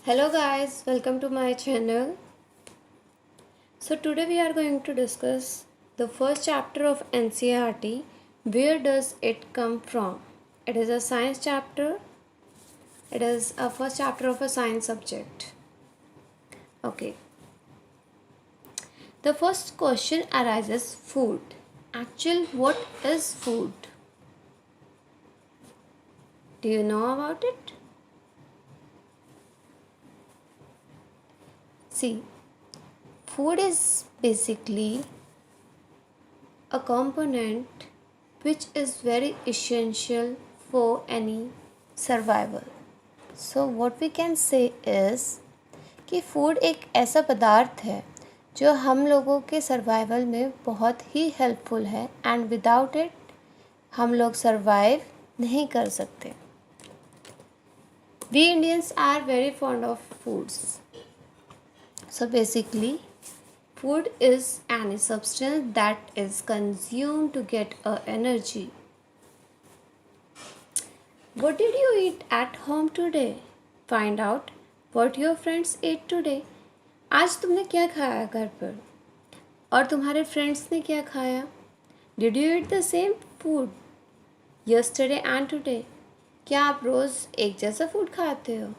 Hello guys, welcome to my channel. So today we are going to discuss the first chapter of NCERT. Where does it come from? It is a science chapter. It is a first chapter of a science subject. Okay. The first question arises food. Actually, what is food? Do you know about it? See, food is basically a component which is very essential for any survival. So what we can say is कि food एक ऐसा पदार्थ है जो हम लोगों के survival में बहुत ही हेल्पफुल है एंड विदाउट इट हम लोग सर्वाइव नहीं कर सकते. We Indians are very fond of foods. So basically, food is any substance that is consumed to get energy. What did you eat at home today? Find out what your friends ate today. आज तुमने क्या खाया घर पर और तुम्हारे friends ने क्या खाया? Did you eat the same food yesterday and today? क्या आप रोज़ एक जैसा फूड खाते हो?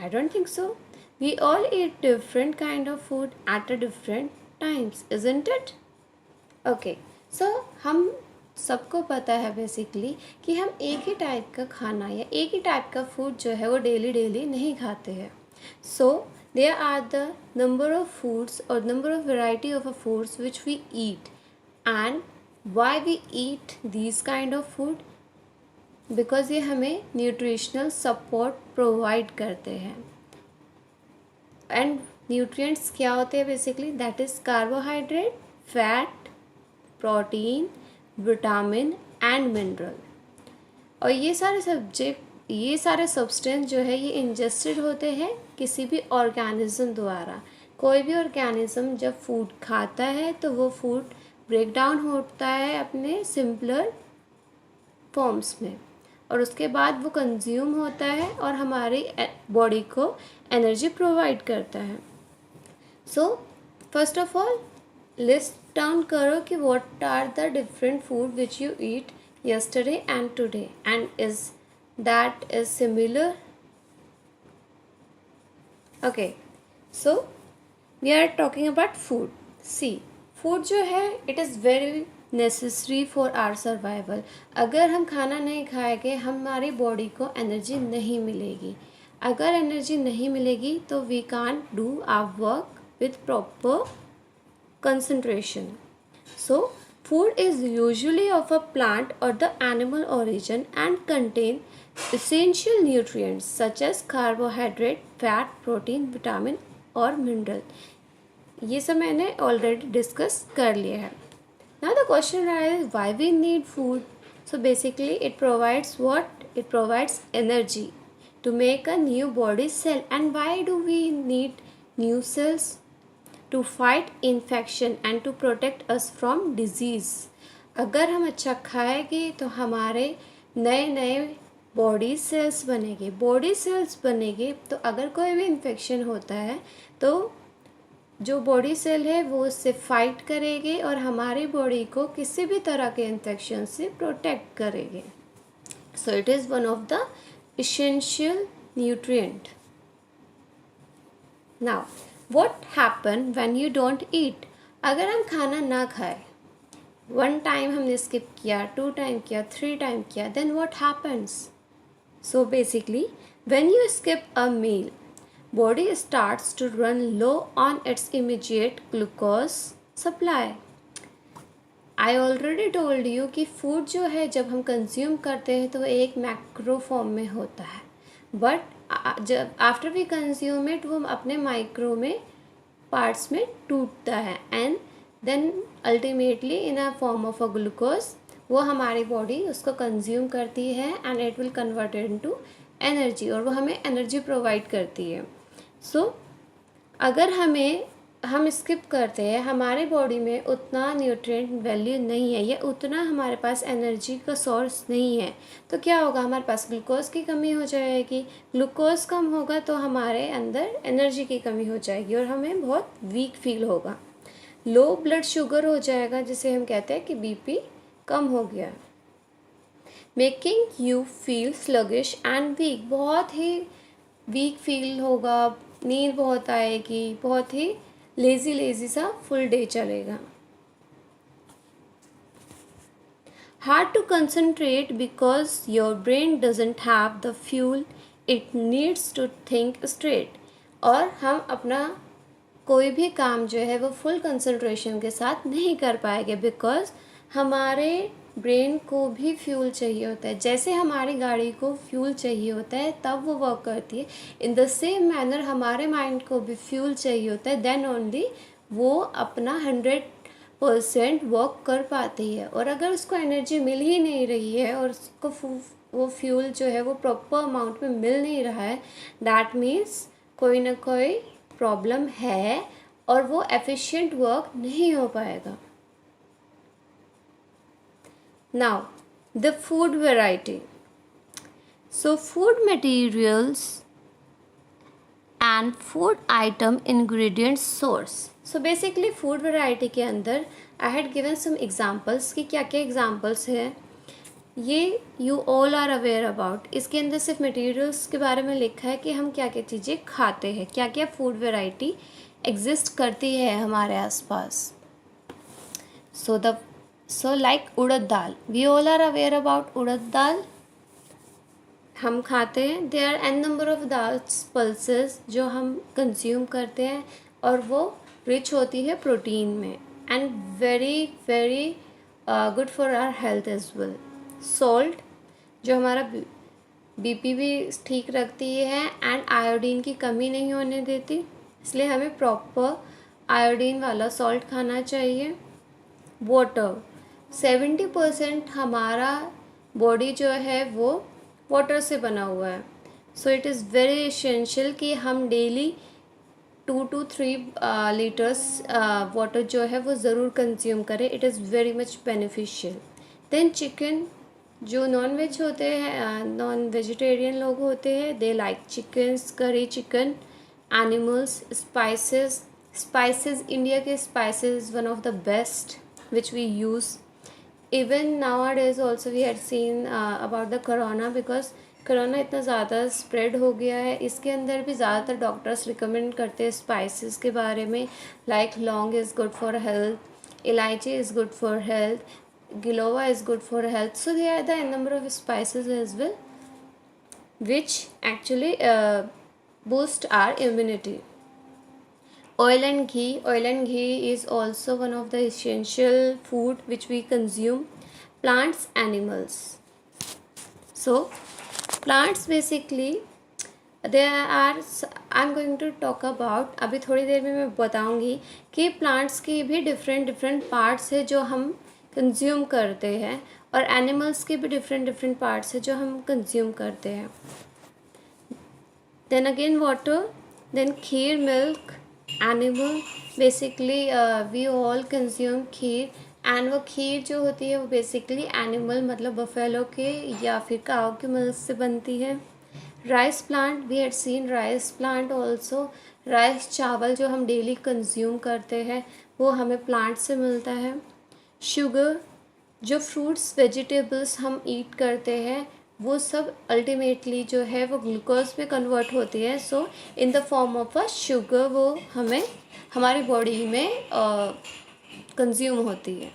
I don't think so. We all eat different kind of food at a different times, isn't it? Okay, so हम सबको पता है बेसिकली कि हम एक ही टाइप का खाना या एक ही टाइप का फूड जो है वो डेली नहीं खाते हैं. So there are the number of foods और number of variety of foods which we eat and why we eat this kind of food because ये हमें न्यूट्रिशनल सपोर्ट प्रोवाइड करते हैं. एंड न्यूट्रिएंट्स क्या होते हैं basically? That is carbohydrate, fat, protein, vitamin and mineral. और ये सारे सब्सटेंस जो है ये इंजेस्टेड होते हैं किसी भी ऑर्गेनिज्म द्वारा. कोई भी ऑर्गेनिज्म जब फूड खाता है तो वो फूड ब्रेक डाउन होता है अपने सिंपलर फॉर्म्स में और उसके बाद वो कंज्यूम होता है और हमारी बॉडी को एनर्जी प्रोवाइड करता है. So first of all list down करो कि what are the different food which you eat yesterday and today and is that is similar. Okay, so we are talking about food. See, food जो है it is very necessary for our survival. अगर हम खाना नहीं खाएंगे हमारी body को energy नहीं मिलेगी. अगर एनर्जी नहीं मिलेगी तो we can't do our work with proper concentration. So food is usually of a plant or the animal origin and contain essential nutrients such as carbohydrate, fat, protein, vitamin और mineral. ये सब मैंने already discuss कर लिया है. Now the question arises, why we need food? So basically it provides what? It provides energy to make a new body cell. And why do we need new cells? To fight infection and to protect us from disease. अगर हम अच्छा खाएंगे तो हमारे नए नए body cells बनेंगे तो अगर कोई भी इन्फेक्शन होता है तो जो बॉडी सेल है वो उससे फाइट करेंगे और हमारी बॉडी को किसी भी तरह के इन्फेक्शन से प्रोटेक्ट करेंगे. So it is one of the essential nutrient. Now what happen when you don't eat? अगर हम खाना ना खाए, 1 टाइम हमने स्किप किया, 2 टाइम किया, 3 टाइम किया, then what happens? So basically when you skip a meal, body starts to run low on its immediate glucose supply. I already told you कि फूड जो है जब हम कंज्यूम करते हैं तो एक मैक्रो फॉर्म में होता है, बट जब आफ्टर वी कंज्यूम इट वो अपने माइक्रो में पार्ट्स में टूटता है and then ultimately in a form of a glucose वो हमारी बॉडी उसको कंज्यूम करती है and it will convert into energy और वो हमें एनर्जी प्रोवाइड करती है. सो अगर हमें हम स्किप करते हैं, हमारे बॉडी में उतना न्यूट्रिएंट वैल्यू नहीं है या उतना हमारे पास एनर्जी का सोर्स नहीं है, तो क्या होगा, हमारे पास ग्लूकोज की कमी हो जाएगी। ग्लूकोज कम होगा तो हमारे अंदर एनर्जी की कमी हो जाएगी और हमें बहुत वीक फील होगा। लो ब्लड शुगर हो जाएगा, जिसे हम कहते हैं कि बीपी कम हो गया। Making you feel sluggish and weak, बहुत ही वीक फील होगा, नींद बहुत आएगी, बहुत ही लेज़ी लेज़ी सा फुल डे चलेगा। Hard to concentrate because your brain doesn't have the fuel it needs to think straight, और हम अपना कोई भी काम जो है वो फुल कंसंट्रेशन के साथ नहीं कर पाएंगे, बिकॉज हमारे ब्रेन को भी फ्यूल चाहिए होता है। जैसे हमारी गाड़ी को फ्यूल चाहिए होता है तब वो वर्क करती है, इन द सेम मैनर हमारे माइंड को भी फ्यूल चाहिए होता है, देन ओनली वो अपना 100% वर्क कर पाती है। और अगर उसको एनर्जी मिल ही नहीं रही है और उसको वो फ्यूल जो है वो प्रॉपर अमाउंट में मिल नहीं रहा है, दैट मीन्स कोई ना कोई प्रॉब्लम है और वो एफिशिएंट वर्क नहीं हो पाएगा। Now, the food variety. So, food materials and food item ingredients source. So, basically food variety के अंदर I had given some examples कि क्या क्या examples है, ये you all are aware about। इसके अंदर सिर्फ materials के बारे में लिखा है कि हम क्या क्या चीज़ें खाते हैं, क्या क्या food variety exist करती है हमारे आसपास। So like urad dal, we all are aware about उड़द दाल, हम खाते हैं। there are n number of dals pulses जो हम कंज्यूम करते हैं और वो रिच होती है प्रोटीन में and very very good for our health as well. Salt जो हमारा बीपी भी ठीक रखती है एंड आयोडीन की कमी नहीं होने देती, इसलिए हमें प्रॉपर आयोडीन वाला सॉल्ट खाना चाहिए। वाटर, 70% हमारा बॉडी जो है वो वाटर से बना हुआ है, so it is very essential कि हम डेली 2 to 3 लीटर्स वाटर जो है वो ज़रूर कंज्यूम करें, it is very much beneficial. Then chicken, जो नॉन वेज होते हैं, नॉन वेजिटेरियन लोग होते हैं, they like chickens, curry chicken, animals, spices India के spices one of the best which we use even nowadays also। we had seen about the corona, because corona इतना ज़्यादा spread हो गया है, इसके अंदर भी ज़्यादातर डॉक्टर्स रिकमेंड करते हैं स्पाइसेस के बारे में, like laung is good for health, elaichi is good for health, giloy is good for health. So they are the number of spices as well which actually boost our immunity। Oil and ghee is also one of the essential food which we consume। Plants, animals, so plants basically there are, I'm going to talk about, अभी थोड़ी देर में मैं बताऊंगी कि plants की भी different parts है जो हम consume करते हैं और animals के भी different parts है जो हम consume करते हैं। then again water, then kheer, milk, animal, basically we all consume kheer, and वो खीर जो होती है वो बेसिकली एनिमल मतलब बफेलो के या फिर काऊ के मिल्क से बनती है। Rice plant, we had seen rice plant also, rice चावल जो हम डेली कंज्यूम करते हैं वो हमें प्लांट से मिलता है। शुगर, जो फ्रूट्स वेजिटेबल्स हम ईट करते हैं वो सब अल्टीमेटली जो है वो ग्लूकोज पे कन्वर्ट होती है, so in the form of a sugar वो हमें हमारी बॉडी में कंज्यूम होती है।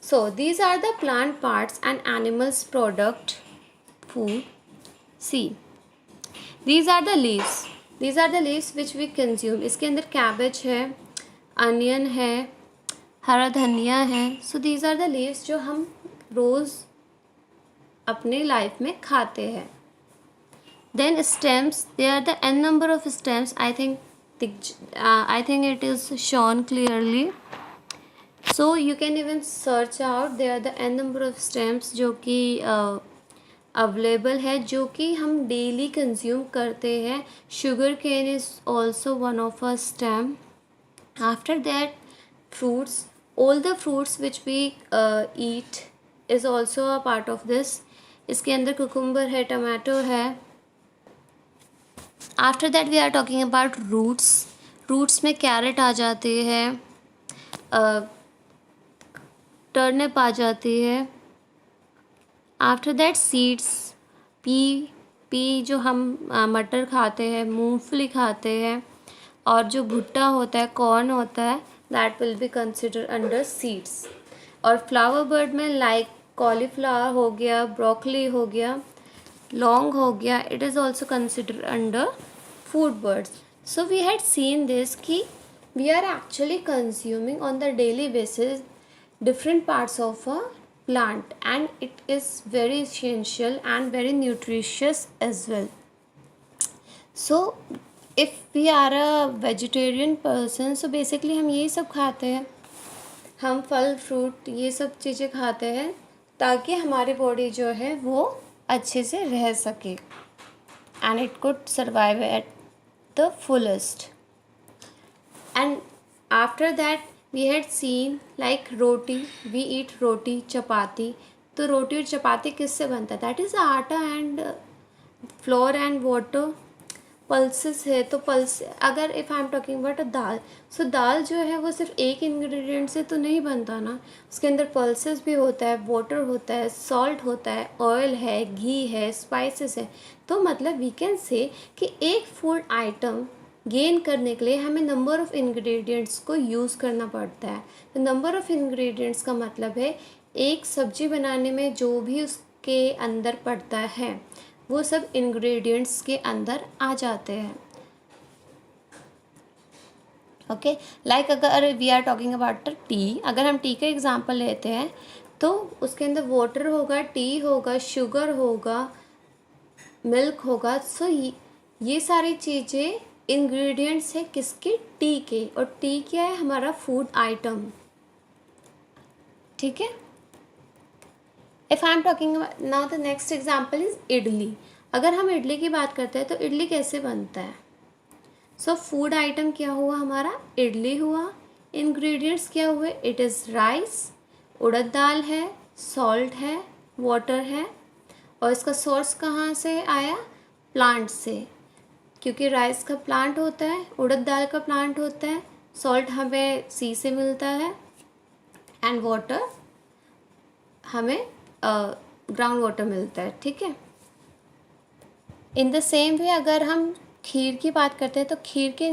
So these are the plant parts and animals product food. See these are the leaves which we consume. इसके अंदर कैबेज है, अनियन है, हरा धनिया है, so these are the leaves जो हम रोज़ अपने लाइफ में खाते हैं। Then stems, there are the n number of stems, I think it is shown clearly, so you can even search out, there are the n number of stems जो कि available है जो कि हम डेली कंज्यूम करते हैं. Sugar cane is also one of a stem. After that fruits, all the fruits which we eat is also a part of this. इसके अंदर कुकुम्बर है, टमाटो है. After that we are talking about roots. Roots में carrot आ जाती है, turnip आ जाती है. आफ्टर दैट सीड्स, पी जो हम मटर खाते हैं, मूंगफली खाते हैं, और जो भुट्टा होता है, कॉर्न होता है, that will be consider under seeds. और फ्लावर बर्ड में लाइक कॉलीफ्लावर हो गया, ब्रोकली हो गया, लौंग हो गया, it is also consider under food birds. So we had seen this कि we are actually consuming on the daily basis different parts of a plant, and it is very essential and very nutritious as well. So if we are a vegetarian person, so basically हम यही सब खाते हैं, हम फल fruit ये सब चीज़ें खाते हैं ताकि हमारी बॉडी जो है वो अच्छे से रह सके, and it could survive at the fullest. And after that we had seen like roti, we eat roti, chapati. तो रोटी और चपाती किससे बनता है? That is atta and flour and water. Pulses है, तो पल्स, अगर if I am talking about dal, so दाल जो है वो सिर्फ एक इंग्रेडिएंट से तो नहीं बनता ना, उसके अंदर पल्सेस भी होता है, वाटर होता है, सॉल्ट होता है, ऑयल है, घी है, स्पाइसेस है. तो मतलब वी कैन से कि एक फूड आइटम गेन करने के लिए हमें नंबर ऑफ़ इंग्रेडिएंट्स को यूज़ करना पड़ता है. तो नंबर ऑफ़ इंग्रेडिएंट्स का मतलब है एक सब्जी बनाने में जो भी उसके अंदर पड़ता है वो सब इंग्रेडिएंट्स के अंदर आ जाते हैं. ओके, लाइक अगर we are talking about tea, अगर हम टी का एग्जांपल लेते हैं तो उसके अंदर वाटर होगा, टी होगा, शुगर होगा, मिल्क होगा. सो ये सारी चीज़ें इंग्रेडिएंट्स है किसके? टी के. और टी क्या है? हमारा फूड आइटम. ठीक है. If I am talking now the next example is idli. अगर हम इडली की बात करते हैं तो इडली कैसे बनता है? सो फूड आइटम क्या हुआ हमारा? इडली हुआ. इंग्रेडिएंट्स क्या हुए? इट इज़ राइस, उड़द दाल है, सॉल्ट है, वाटर है. और इसका सोर्स कहाँ से आया? प्लांट से, क्योंकि राइस का प्लांट होता है, उड़द दाल का प्लांट होता है, सॉल्ट हमें सी से मिलता है, एंड वाटर हमें ग्राउंड वाटर मिलता है. ठीक है. इन द सेम वे अगर हम खीर की बात करते हैं तो खीर के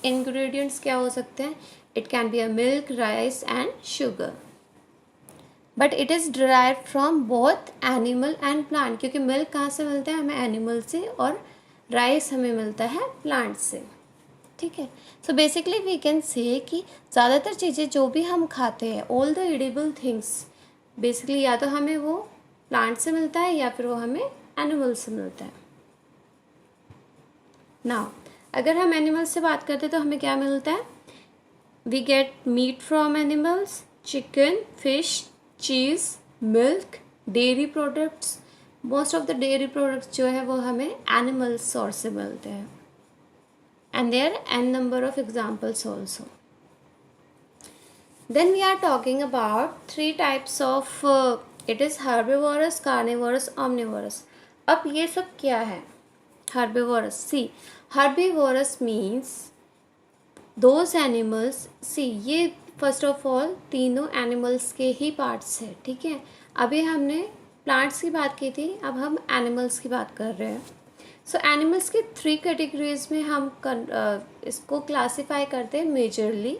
इंग्रेडिएंट्स क्या हो सकते हैं? It can be a milk, rice and sugar. But it is derive from both animal and plant, क्योंकि मिल्क कहाँ से मिलता है? हमें एनिमल से, और राइस हमें मिलता है प्लांट से. ठीक है. So basically we can say कि ज़्यादातर चीज़ें जो भी हम खाते हैं, all the edible things, basically या तो हमें वो प्लांट से मिलता है या फिर वो हमें एनिमल से मिलता है. नाउ अगर हम एनिमल से बात करते हैं तो हमें क्या मिलता है? We get meat from animals, chicken, fish, cheese, milk, dairy products. Most of the dairy products जो है वो हमें एनिमल सोर्स से मिलते हैं. And there an number of examples also. Then we are talking about 3 types of, it is herbivorous, carnivorous, omnivorous. अब ये सब क्या है? Herbivorous. See, herbivorous means those animals, see ये फर्स्ट ऑफ ऑल तीनों एनिमल्स के ही पार्ट्स है. ठीक है. अभी हमने प्लांट्स की बात की थी, अब हम एनिमल्स की बात कर रहे हैं. सो एनिमल्स के 3 कैटेगरीज में हम इसको क्लासीफाई करते हैं majorly.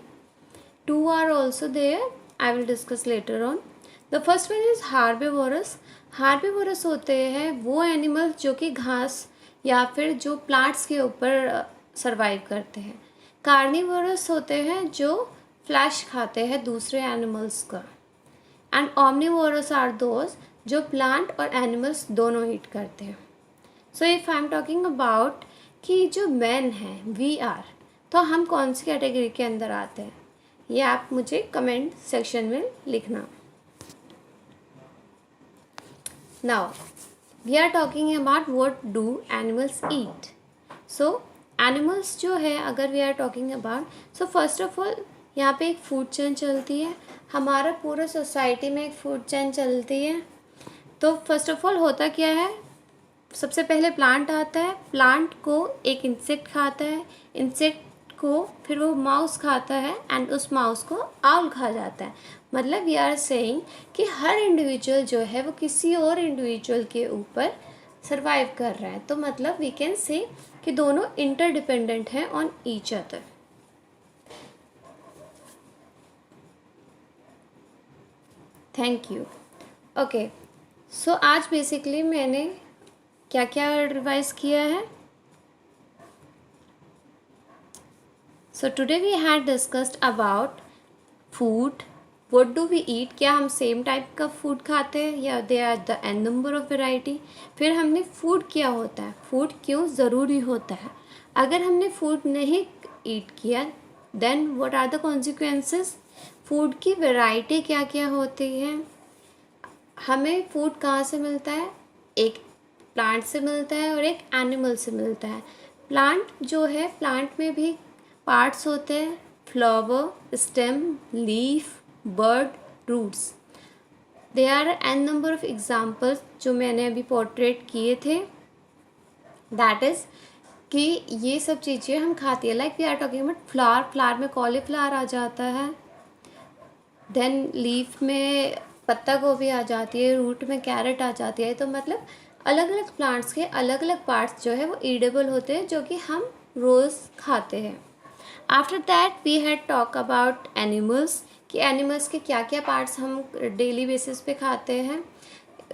2 are also there, I will discuss later on. The first one is herbivorous. Herbivorous होते हैं वो एनिमल्स जो कि घास या फिर जो प्लांट्स के ऊपर सर्वाइव करते हैं. कार्निवोरस होते हैं जो फ्लैश खाते हैं दूसरे एनिमल्स का. एंड ऑमनिवोरस आर दोज जो प्लांट और एनिमल्स दोनों ईट करते हैं. So if I am talking about कि जो मैन हैं, वी आर, तो हम कौन सी कैटेगरी के अंदर आते हैं, ये आप मुझे कमेंट सेक्शन में लिखना. Now we are talking about what do animals eat. So animals जो है, अगर we are talking about, so first of all यहाँ पे एक फूड चेन चलती है. हमारा पूरा सोसाइटी में एक फूड चेन चलती है. तो फर्स्ट ऑफ ऑल होता क्या है, सबसे पहले प्लांट आता है. प्लांट को एक इंसेक्ट खाता है. इंसेक्ट को फिर वो माउस खाता है एंड उस माउस को आउल खा जाता है. मतलब वी आर सेइंग कि हर इंडिविजुअल जो है वो किसी और इंडिविजुअल के ऊपर सरवाइव कर रहा है. तो मतलब वी कैन से कि दोनों इंटरडिपेंडेंट हैं on each other. Thank you. Okay, so आज बेसिकली मैंने क्या क्या रिवाइज किया है. So today we had discussed about food. What do we eat, क्या हम सेम टाइप का फूड खाते हैं या they are the n number of variety. फिर हमने फूड क्या होता है, फूड क्यों ज़रूरी होता है. अगर हमने फूड नहीं ईट किया then what are the consequences. Food की वेराइटी क्या क्या होती है. हमें फूड कहाँ से मिलता है, एक प्लांट से मिलता है और एक एनिमल से मिलता है. प्लांट जो है, प्लांट में भी पार्ट्स होते हैं, flower, stem, leaf, bird, roots. They are an number of examples जो मैंने अभी पोर्ट्रेट किए थे. दैट इज़ कि ये सब चीज़ें हम खाते हैं. Like we are talking about flower. Flower में कॉलीफ्लावर आ जाता है. देन लीफ में पत्ता गोभी आ जाती है. रूट में कैरेट आ जाती है. तो मतलब अलग अलग प्लांट्स के अलग अलग पार्ट्स जो है वो ईडेबल होते हैं, जो कि हम रोज़ खाते हैं. After that we had talk about animals, कि एनिमल्स के क्या क्या पार्ट्स हम डेली बेसिस पे खाते हैं.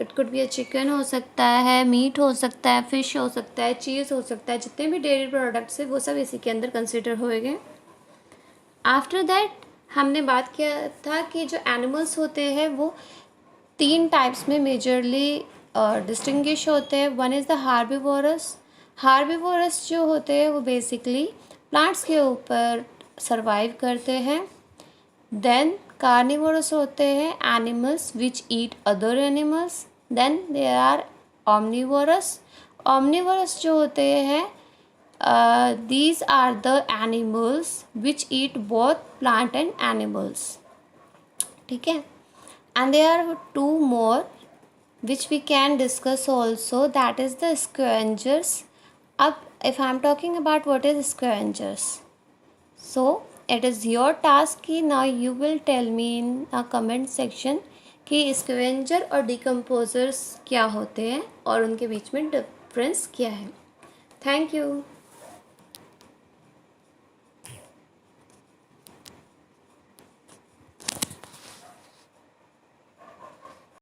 इट कुड बी चिकन हो सकता है, मीट हो सकता है, फिश हो सकता है, चीज़ हो सकता है. जितने भी डेयरी प्रोडक्ट्स है वो सब इसी के अंदर कंसिडर होएंगे. आफ्टर दैट हमने बात किया था कि जो एनिमल्स होते हैं वो 3 टाइप्स में मेजरली डिस्टिंग्विश होते हैं. One is the herbivorous. Herbivorous जो होते हैं वो बेसिकली प्लांट्स के ऊपर सरवाइव करते हैं. देन कार्निवोरस होते हैं, animals which eat other animals. Then there are omnivorous. Omnivorous जो होते हैं, these are the animals which eat both plant and animals. ठीक है. And there are 2 more which we can discuss also, that is the scavengers. अब if I am talking about what is scavengers, so it is your task कि now you will tell me in a comment section कि scavenger और decomposers क्या होते हैं और उनके बीच में डिफरेंस क्या है. Thank you.